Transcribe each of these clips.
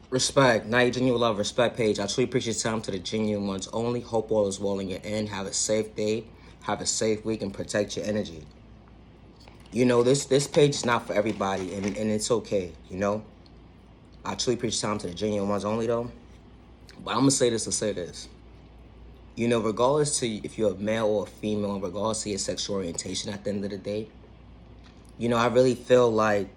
Respect. Now you genuine love. Respect page. I truly appreciate your time to the genuine ones only. Hope all is well in your end. Have a safe day. Have a safe week and protect your energy. This page is not for everybody, and it's okay. I truly appreciate your time to the genuine ones only though. But I'm gonna say this to say this. Regardless to if you're a male or a female, regardless to your sexual orientation at the end of the day, I really feel like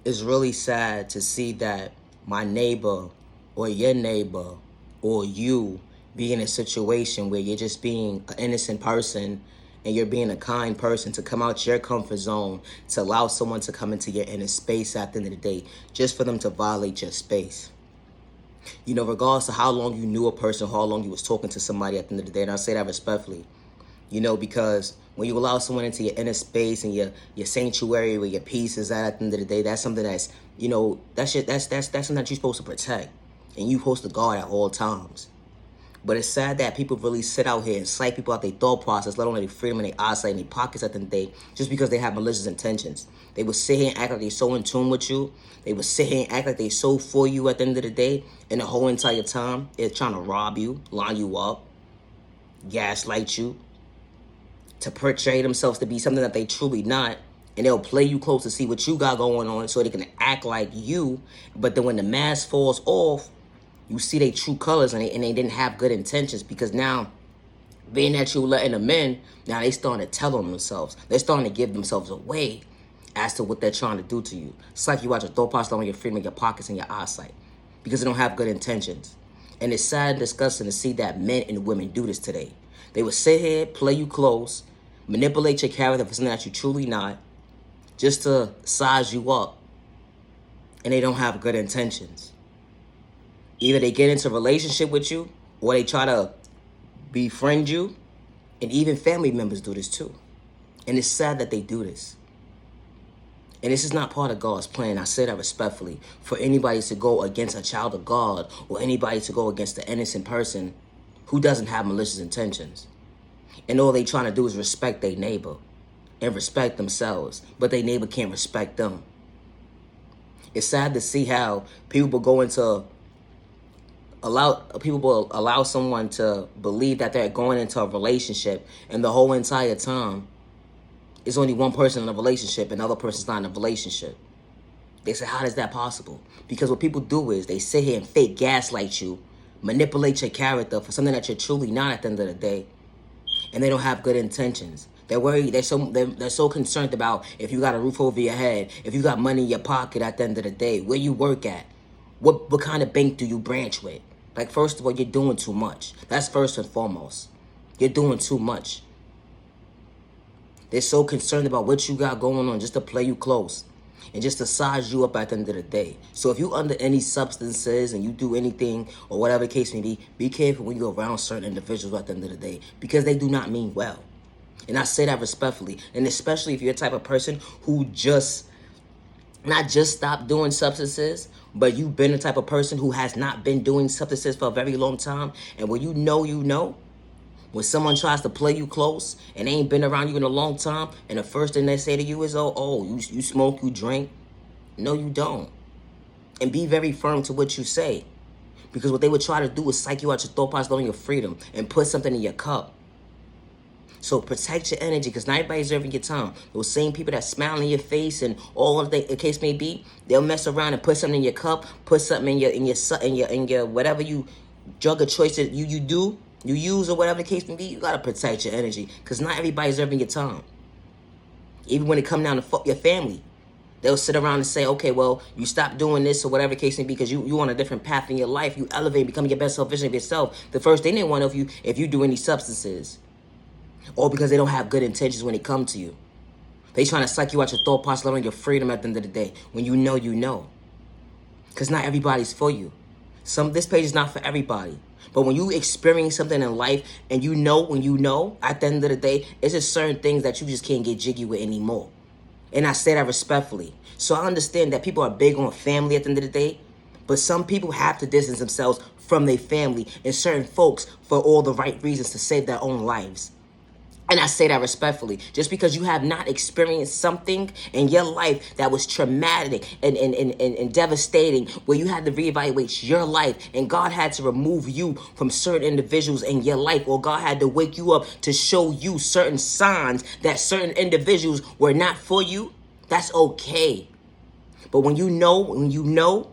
it's really sad to see that my neighbor or your neighbor or you be in a situation where you're just being an innocent person and you're being a kind person to come out your comfort zone to allow someone to come into your inner space at the end of the day just for them to violate your space. Regardless of how long you knew a person, how long you was talking to somebody at the end of the day, and I say that respectfully, because when you allow someone into your inner space and your sanctuary where your peace is at the end of the day, that's something that's, that's something that you're supposed to protect and you're supposed to guard at all times. But it's sad that people really sit out here and psych people out their thought process, let alone their freedom and their eyesight and their pockets at the end of the day, just because they have malicious intentions. They would sit here and act like they're so in tune with you. They would sit here and act like they're so for you at the end of the day, and the whole entire time they're trying to rob you, line you up, gaslight you, to portray themselves to be something that they truly not, and they'll play you close to see what you got going on so they can act like you. But then when the mask falls off, you see their true colors, and they didn't have good intentions, because now, being that you letting them in, now they starting to tell on themselves. They're starting to give themselves away as to what they're trying to do to you. It's like you watch your thought process on your freedom, your pockets, and your eyesight, because they don't have good intentions. And it's sad and disgusting to see that men and women do this today. They would sit here, play you close, manipulate your character for something that you truly not, just to size you up, and they don't have good intentions. Either they get into a relationship with you, or they try to befriend you, and even family members do this too. And it's sad that they do this. And this is not part of God's plan. I say that respectfully. For anybody to go against a child of God, or anybody to go against an innocent person who doesn't have malicious intentions. And all they trying to do is respect their neighbor and respect themselves, but their neighbor can't respect them. It's sad to see how people will go into allow someone to believe that they're going into a relationship, and the whole entire time it's only one person in a relationship and the other person's not in a relationship. They say, how is that possible? Because what people do is they sit here and fake gaslight you, manipulate your character for something that you're truly not at the end of the day, and they don't have good intentions. They're worried. They're so concerned about if you got a roof over your head, if you got money in your pocket at the end of the day, where you work at, what kind of bank do you branch with? Like, first of all, you're doing too much. That's first and foremost. You're doing too much. They're so concerned about what you got going on just to play you close and just to size you up at the end of the day. So if you under any substances and you do anything or whatever the case may be careful when you're around certain individuals at the end of the day, because they do not mean well. And I say that respectfully. And especially if you're the type of person who not just stopped doing substances, but you've been the type of person who has not been doing substances for a very long time. And when you know, when someone tries to play you close and they ain't been around you in a long time, and the first thing they say to you is, you smoke, you drink. No, you don't. And be very firm to what you say. Because what they would try to do is psych you out your thought process on your freedom and put something in your cup. So protect your energy, because not everybody's serving your time. Those same people that smile in your face and all of the case may be, they'll mess around and put something in your cup, put something in your whatever you drug of choice that you use or whatever the case may be. You gotta protect your energy, because not everybody's serving your time. Even when it comes down to fuck your family, they'll sit around and say, okay, well, you stop doing this or whatever the case may be because you on a different path in your life. You elevate, becoming your best self-vision of yourself. The first thing they want of you, if you do any substances, or because they don't have good intentions when it comes to you. They trying to suck you out your thought process, on your freedom at the end of the day. When you know. Because not everybody's for you. This page is not for everybody. But when you experience something in life and when you know, at the end of the day, it's just certain things that you just can't get jiggy with anymore. And I say that respectfully. So I understand that people are big on family at the end of the day, but some people have to distance themselves from their family and certain folks for all the right reasons to save their own lives. And I say that respectfully. Just because you have not experienced something in your life that was traumatic and devastating, where you had to reevaluate your life and God had to remove you from certain individuals in your life, or God had to wake you up to show you certain signs that certain individuals were not for you, that's okay. But when you know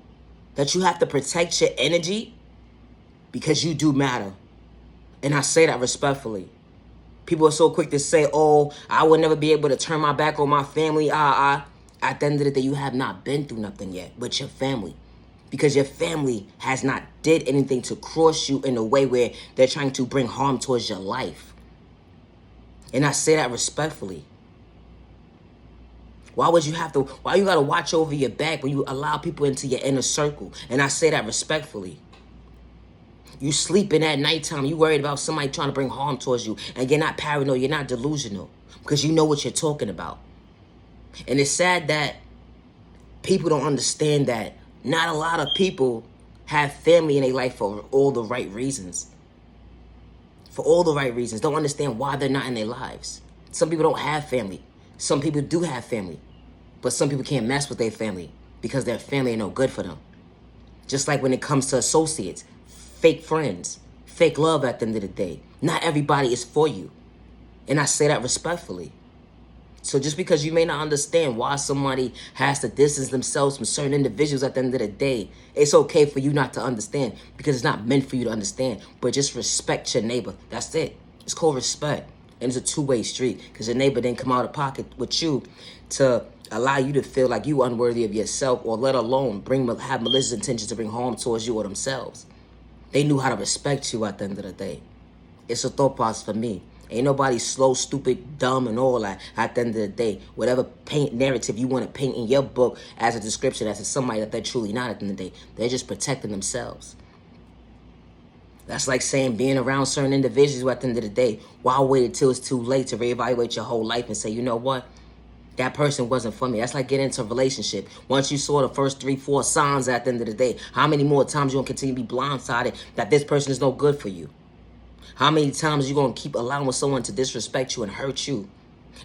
that you have to protect your energy, because you do matter. And I say that respectfully. People are so quick to say, oh, I will never be able to turn my back on my family. At the end of the day, you have not been through nothing yet but your family. Because your family has not did anything to cross you in a way where they're trying to bring harm towards your life. And I say that respectfully. Why you gotta watch over your back when you allow people into your inner circle? And I say that respectfully. You sleeping at nighttime, you worried about somebody trying to bring harm towards you, and you're not paranoid, you're not delusional, because you know what you're talking about. And it's sad that people don't understand that not a lot of people have family in their life for all the right reasons. For all the right reasons. Don't understand why they're not in their lives. Some people don't have family. Some people do have family. But some people can't mess with their family because their family ain't no good for them. Just like when it comes to associates, fake friends, fake love at the end of the day. Not everybody is for you. And I say that respectfully. So just because you may not understand why somebody has to distance themselves from certain individuals at the end of the day, it's okay for you not to understand, because it's not meant for you to understand. But just respect your neighbor. That's it. It's called respect. And it's a two-way street, because your neighbor didn't come out of pocket with you to allow you to feel like you unworthy of yourself, or let alone have malicious intentions to bring harm towards you or themselves. They knew how to respect you at the end of the day. It's a thought process for me. Ain't nobody slow, stupid, dumb, and all that at the end of the day. Whatever narrative you want to paint in your book as a description as to somebody that they're truly not at the end of the day. They're just protecting themselves. That's like saying being around certain individuals at the end of the day. Why wait until it's too late to reevaluate your whole life and say, you know what? That person wasn't for me. That's like getting into a relationship. Once you saw the first 3, 4 signs at the end of the day, how many more times you going to continue to be blindsided that this person is no good for you? How many times you going to keep allowing someone to disrespect you and hurt you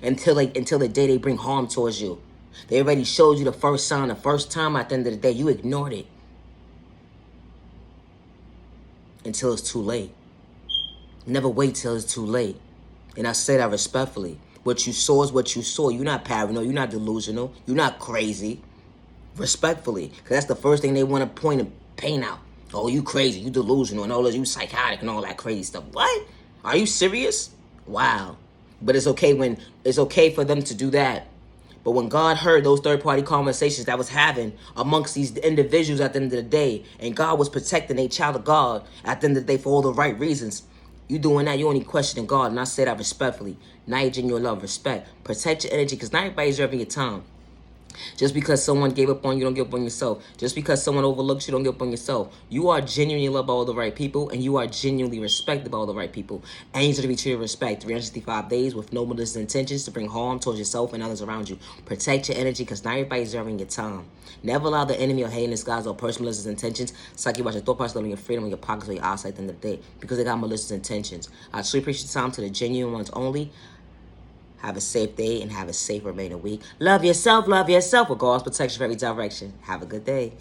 until the day they bring harm towards you? They already showed you the first sign the first time. At the end of the day, you ignored it until it's too late. Never wait till it's too late. And I say that respectfully. What you saw is what you saw. You're not paranoid. You're not delusional. You're not crazy. Respectfully. Because that's the first thing they want to point and paint out. Oh, you crazy. You delusional and all that. You psychotic and all that crazy stuff. What? Are you serious? Wow. But it's okay for them to do that. But when God heard those third-party conversations that was having amongst these individuals at the end of the day, and God was protecting a child of God at the end of the day for all the right reasons, you doing that, you only questioning God. And I say that respectfully. Not your genuine love, respect. Protect your energy, because not everybody's deserving your time. Just because someone gave up on you, don't give up on yourself. Just because someone overlooks you, don't give up on yourself. You are genuinely loved by all the right people, and you are genuinely respected by all the right people. And you to be treated with respect 365 days with no malicious intentions to bring harm towards yourself and others around you. Protect your energy, because not everybody's deserving your time. Never allow the enemy or hating disguise or personal malicious intentions suck you about your thought process, loving your freedom, your pockets, or your eyesight at the end of the day, because they got malicious intentions. I truly appreciate your time to the genuine ones only. Have a safe day and have a safe remaining week. Love yourself with God's protection for every direction. Have a good day.